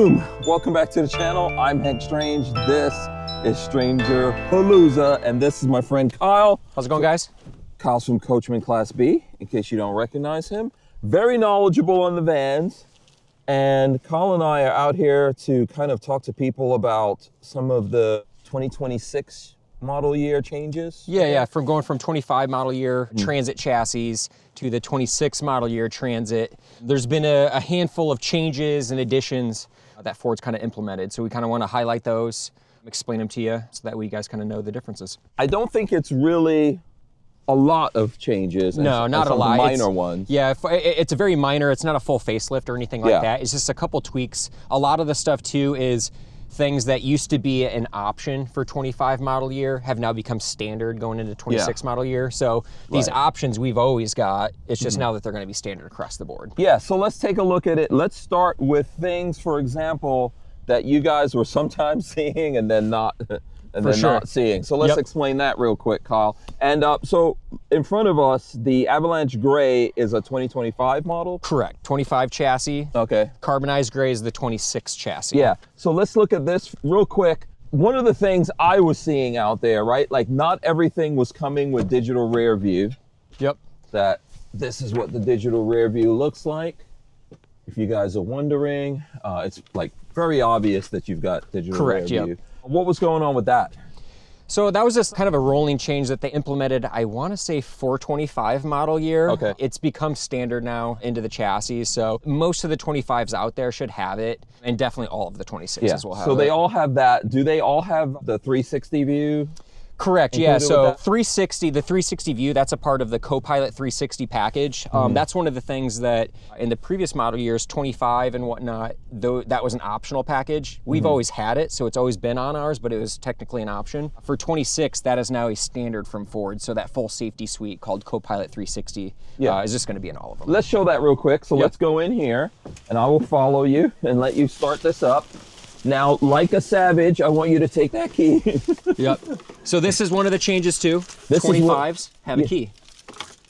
Boom! Welcome back to the channel. I'm Hank Strange. This is StrangerPalooza, and this is my friend Kyle. How's it going, guys? Kyle's from Coachmen Class B, in case you don't recognize him. Very knowledgeable on the vans. And Kyle and I are out here to kind of talk to people about some of the 2026 model year changes. Yeah, from going from 25 model year Transit chassis to the 26 model year Transit. There's been a handful of changes and additions that Ford's kind of implemented. So we kind of want to highlight those, explain them to you so that way you guys kind of know the differences. I don't think it's really a lot of changes. No, not a lot. Minor ones. Yeah, it's a very minor. It's not a full facelift or anything like that. It's just a couple tweaks. A lot of the stuff too is things that used to be an option for 25 model year have now become standard going into 26 model year. So these options we've always got, it's just now that they're going to be standard across the board. Yeah, so let's take a look at it. Let's start with things, for example, that you guys were sometimes seeing and then not not seeing. So let's explain that real quick, Kyle. And so in front of us, the Avalanche Gray is a 2025 model? Correct, 25 chassis. Okay. Carbonized Gray is the 26 chassis. Yeah, so let's look at this real quick. One of the things I was seeing out there, right? Like not everything was coming with digital rear view. Yep. That this is what the digital rear view looks like. If you guys are wondering, it's like very obvious that you've got digital rear view. What was going on with that? So that was just kind of a rolling change that they implemented, I want to say 425 model year. Okay. It's become standard now into the chassis. So most of the 25s out there should have it, and definitely all of the 26s will have it. So they all have that. Do they all have the 360 view? Correct, yeah. So the 360 view, that's a part of the Copilot 360 package. That's one of the things that in the previous model years, 25 and whatnot, though that was an optional package. We've always had it, so it's always been on ours, but it was technically an option. For 26, that is now a standard from Ford. So that full safety suite called Copilot 360 is just going to be in all of them. Let's show that real quick. So let's go in here, and I will follow you and let you start this up. Now, like a savage, I want you to take that key. Yep. So this is one of the changes too. 25s have a key.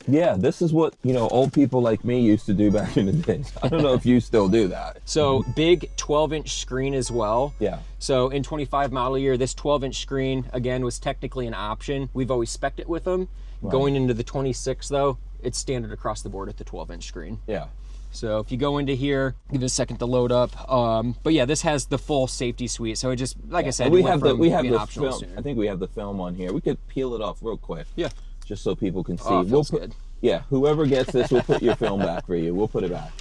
Yeah, this is what, old people like me used to do back in the days. I don't know if you still do that. So big 12-inch screen as well. Yeah. So in 25 model year, this 12-inch screen, again, was technically an option. We've always spec'd it with them. Right. Going into the 26 though, it's standard across the board at the 12-inch screen. Yeah. So if you go into here, give it a second to load up. But yeah, this has the full safety suite. So it just, like I said, we have the film. I think we have the film on here. We could peel it off real quick. Yeah. Just so people can see. Oh, feels good. Yeah, whoever gets this, we'll put your film back for you. We'll put it back.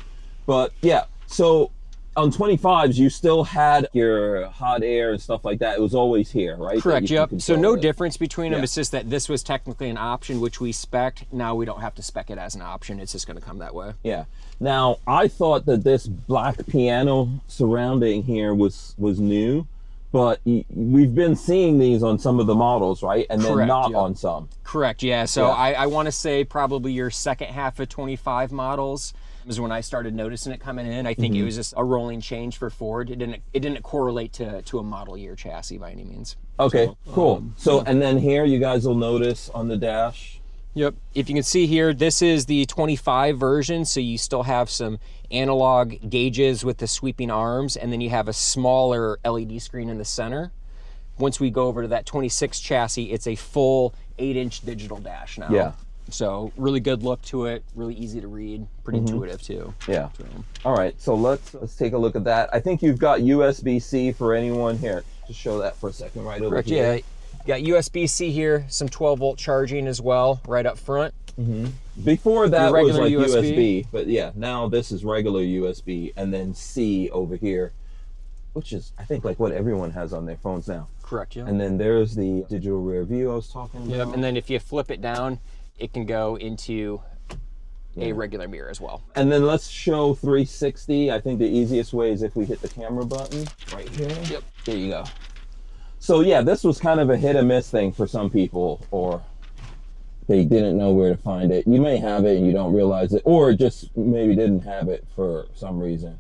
But yeah, so on 25s, you still had your hot air and stuff like that. It was always here, right? Correct, yep. So no difference between them. It's just that this was technically an option, which we spec'd. Now we don't have to spec it as an option. It's just going to come that way. Yeah. Now, I thought that this black piano surrounding here was new, but we've been seeing these on some of the models, right? And then not on some. Correct, yeah. So I want to say probably your second half of 25 models is when I started noticing it coming in. I think it was just a rolling change for Ford. It didn't correlate to a model year chassis by any means. Okay, so, cool. So, and then here you guys will notice on the dash. Yep, if you can see here, this is the 25 version, so you still have some analog gauges with the sweeping arms, and then you have a smaller LED screen in the center. Once we go over to that 26 chassis, it's a full 8-inch digital dash now. Yeah. So really good look to it, really easy to read, pretty intuitive too. Yeah. So. All right, so let's take a look at that. I think you've got USB-C for anyone here. Just show that for a second right over here. Yeah. You got USB-C here, some 12-volt charging as well, right up front. Before that was like USB, but yeah, now this is regular USB, and then C over here, which is, I think, like what everyone has on their phones now. Correct, yeah. And then there's the digital rear view I was talking about. Yep, and then if you flip it down, it can go into a regular mirror as well. And then let's show 360. I think the easiest way is if we hit the camera button right here. Yep. There you go. So yeah, this was kind of a hit or miss thing for some people, or they didn't know where to find it. You may have it and you don't realize it, or just maybe didn't have it for some reason.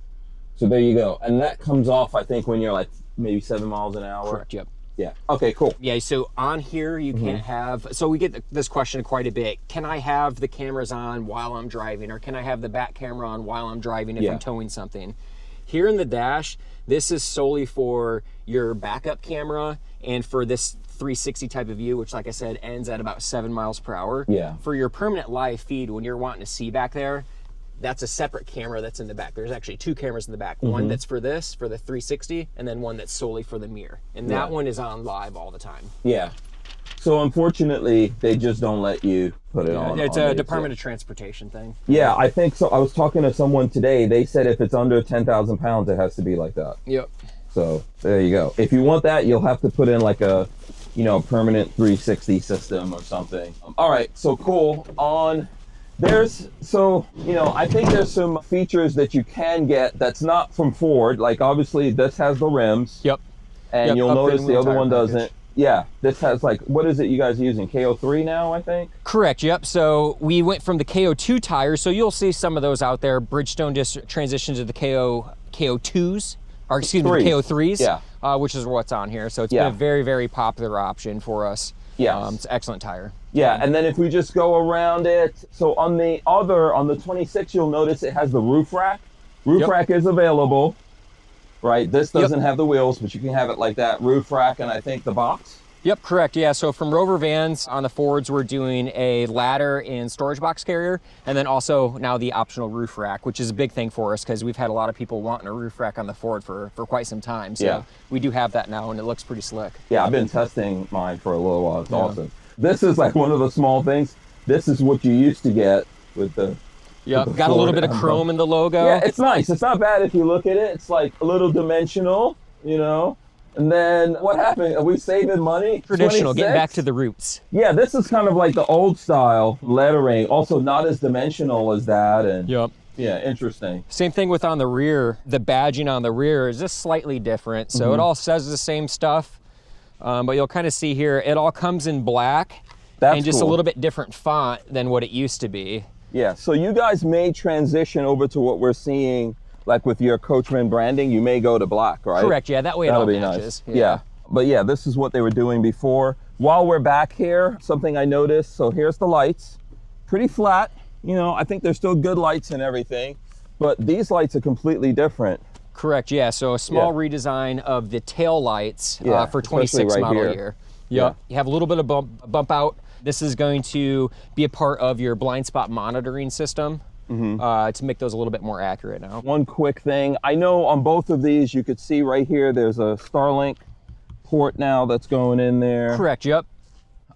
So there you go. And that comes off, I think, when you're like maybe 7 miles an hour. Correct, yep. Yeah, okay, cool. Yeah, so on here you can't have, so we get this question quite a bit. Can I have the cameras on while I'm driving, or can I have the back camera on while I'm driving if I'm towing something? Here in the dash, this is solely for your backup camera and for this 360 type of view, which like I said, ends at about 7 miles per hour. Yeah. For your permanent live feed, when you're wanting to see back there, that's a separate camera that's in the back. There's actually 2 cameras in the back. One that's for this, for the 360, and then one that's solely for the mirror. And that one is on live all the time. Yeah. So unfortunately, they just don't let you put it on. It's a Department of Transportation thing. Yeah, I think so. I was talking to someone today. They said if it's under 10,000 pounds, it has to be like that. Yep. So there you go. If you want that, you'll have to put in like a, permanent 360 system or something. All right, so cool. I think there's some features that you can get that's not from Ford. Like obviously this has the rims. Yep. And you'll notice the other one doesn't. Package. Yeah, this has like, what is it you guys are using? KO3 now, I think? Correct, yep. So we went from the KO2 tires, so you'll see some of those out there. Bridgestone just transitioned to the KO2s, or excuse me, KO3s, yeah. Which is what's on here. So it's been a very, very popular option for us. Yeah. It's an excellent tire. Yeah, and then if we just go around it, so on the 26, you'll notice it has the roof rack. Roof rack is available. Right, this doesn't have the wheels, but you can have it like that, roof rack, and I think the box. Yep, correct, yeah. So from Rover Vans, on the Fords, we're doing a ladder and storage box carrier, and then also now the optional roof rack, which is a big thing for us because we've had a lot of people wanting a roof rack on the Ford for quite some time. So we do have that now, and it looks pretty slick. Yeah, I've been testing mine for a little while. It's awesome. This is like one of the small things. This is what you used to get with the got a little bit of chrome in the logo. Yeah, it's nice. It's not bad if you look at it. It's like a little dimensional, And then what happened? Are we saving money? Traditional, 26? getting back to the roots. Yeah, this is kind of like the old style lettering. Also not as dimensional as that. And yeah, interesting. Same thing with on the rear. The badging on the rear is just slightly different. So it all says the same stuff, but you'll kind of see here, it all comes in black and just a little bit different font than what it used to be. Yeah, so you guys may transition over to what we're seeing, like with your Coachmen branding, you may go to black, right? Correct, yeah, that way it all matches. Nice. Yeah, but yeah, this is what they were doing before. While we're back here, something I noticed, so here's the lights, pretty flat. I think there's still good lights and everything, but these lights are completely different. Correct, yeah, so a small redesign of the tail lights for 26 right model here. year. Yep. You have a little bit of bump out. This is going to be a part of your blind spot monitoring system to make those a little bit more accurate now. One quick thing, I know on both of these, you could see right here, there's a Starlink port now that's going in there. Correct, yep.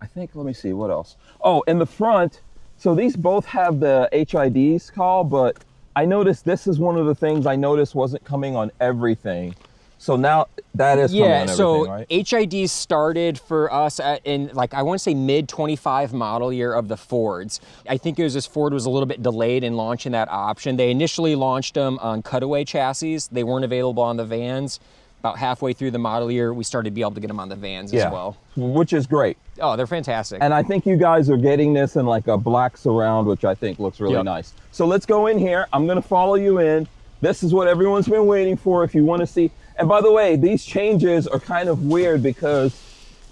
I think, let me see, what else? Oh, in the front, so these both have the HIDs call, but I noticed this is one of the things I noticed wasn't coming on everything. So now that is coming on everything, right? HIDs started for us in I want to say mid 25 model year of the Fords. I think it was this Ford was a little bit delayed in launching that option. They initially launched them on cutaway chassis. They weren't available on the vans. About halfway through the model year, we started to be able to get them on the vans as well. Which is great. Oh, they're fantastic. And I think you guys are getting this in like a black surround, which I think looks really nice. So let's go in here. I'm gonna follow you in. This is what everyone's been waiting for if you wanna see. And by the way, these changes are kind of weird because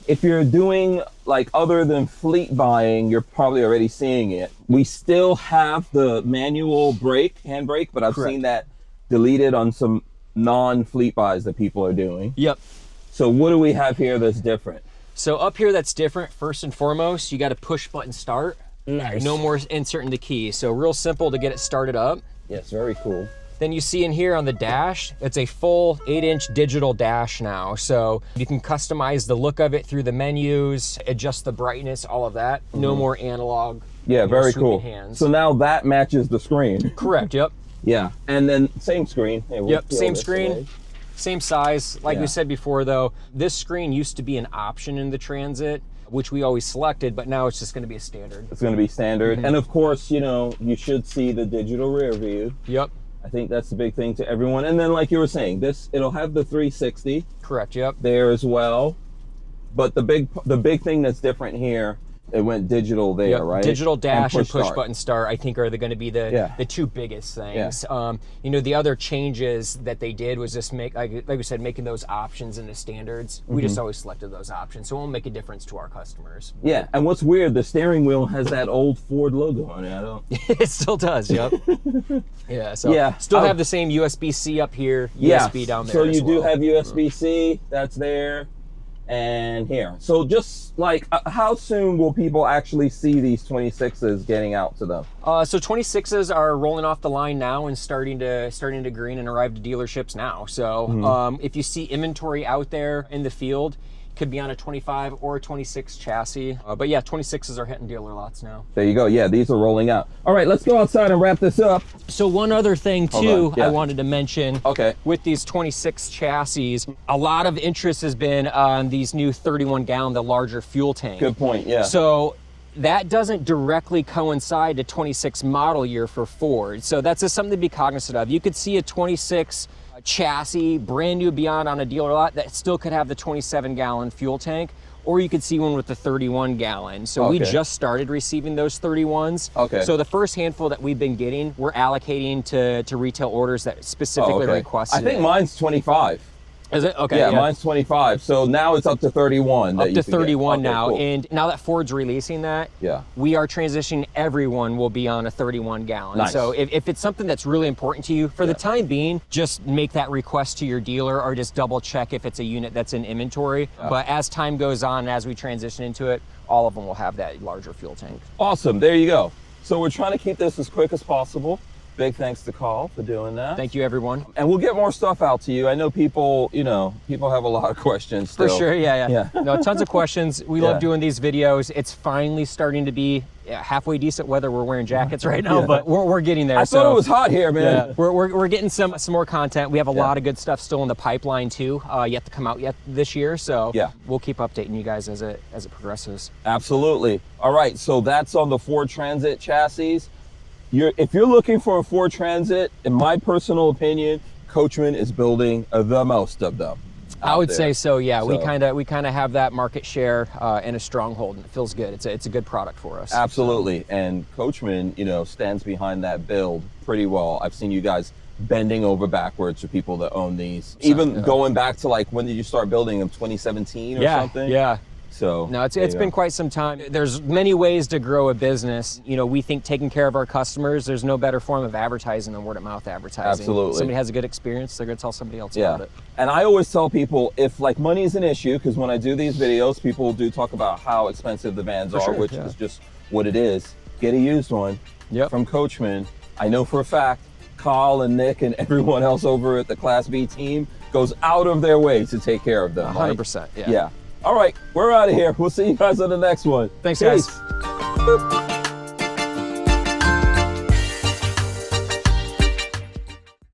if you're doing like other than fleet buying, you're probably already seeing it. We still have the manual brake, handbrake, but I've seen that deleted on some non-fleet buys that people are doing. Yep. So what do we have here that's different? So up here that's different, first and foremost, you got a push button start. Nice. No more inserting the key. So real simple to get it started up. Yes, very cool. Then you see in here on the dash, it's a full 8-inch digital dash now. So you can customize the look of it through the menus, adjust the brightness, all of that. No more analog. Yeah, very cool. Hands. So now that matches the screen. Correct, yep. Yeah, and then same screen. Hey, yep, same screen, same size. Like we said before though, this screen used to be an option in the Transit, which we always selected, but now it's just gonna be a standard. It's gonna be standard. And of course, you should see the digital rear view. Yep. I think that's the big thing to everyone. And then like you were saying, it'll have the 360. Correct, yep. There as well. But the big thing that's different here it went digital there, Yep. right? Digital dash and push start. button start, I think, are going to be the two biggest things. You know, the other changes that they did was just make, like we said, making those options in the standards. We just always selected those options, so it won't make a difference to our customers. Yeah, and what's weird, the steering wheel has that old Ford logo on it. I don't. It still does. Yep. Yeah. So still have the same USB-C up here, USB down there. So you as do well. have USB-C. That's there. And here. So just like, how soon will people actually see these 26s getting out to them? So 26s are rolling off the line now and starting to green and arrive to dealerships now. So if you see inventory out there in the field, could be on a 25 or a 26 chassis. But yeah, 26s are hitting dealer lots now. There you go. Yeah, these are rolling out. All right, let's go outside and wrap this up. So one other thing too, Yeah. I wanted to mention. Okay. With these 26 chassis, a lot of interest has been on these new 31 gallon, the larger fuel tank. Good point. Yeah. So that doesn't directly coincide to 26 model year for Ford. So that's just something to be cognizant of. You could see a 26 chassis, brand new beyond on a dealer lot that still could have the 27 gallon fuel tank, or you could see one with the 31 gallon. So we just started receiving those 31s. Okay. So the first handful that we've been getting, we're allocating to retail orders that specifically requested I think it. mine's 25. Is it? Okay. Yeah, mine's 25. So now it's up to 31. Up to 31 Okay, now. cool. And now that Ford's releasing that, we are transitioning, everyone will be on a 31 gallon. Nice. So if it's something that's really important to you, for the time being, just make that request to your dealer or just double check if it's a unit that's in inventory. But as time goes on, as we transition into it, all of them will have that larger fuel tank. Awesome. There you go. So we're trying to keep this as quick as possible. Big thanks to Carl for doing that. Thank you, everyone. And we'll get more stuff out to you. I know people, people have a lot of questions still. For sure, yeah. No, tons of questions. We love doing these videos. It's finally starting to be halfway decent weather. We're wearing jackets right now, but we're getting there. I thought it was hot here, man. Yeah. We're getting some more content. We have a lot of good stuff still in the pipeline too, yet to come out yet this year. So we'll keep updating you guys as it progresses. Absolutely. All right, so that's on the Ford Transit chassis. If you're looking for a Ford Transit, in my personal opinion, Coachmen is building the most of them. I would say so. Yeah, so, we kind of have that market share and a stronghold, and it feels good. It's a good product for us. Absolutely, and Coachmen, stands behind that build pretty well. I've seen you guys bending over backwards for people that own these. Even going back to like, when did you start building them? 2017 or something? Yeah. So no, it's been quite some time. There's many ways to grow a business. We think taking care of our customers, there's no better form of advertising than word of mouth advertising. Absolutely. If somebody has a good experience, they're going to tell somebody else about it. And I always tell people, if like money is an issue, because when I do these videos, people do talk about how expensive the vans are, which is just what it is. Get a used one from Coachmen. I know for a fact, Carl and Nick and everyone else over at the Class B team goes out of their way to take care of them. 100%. Yeah. All right, we're out of here. We'll see you guys on the next one. Thanks, guys. Peace.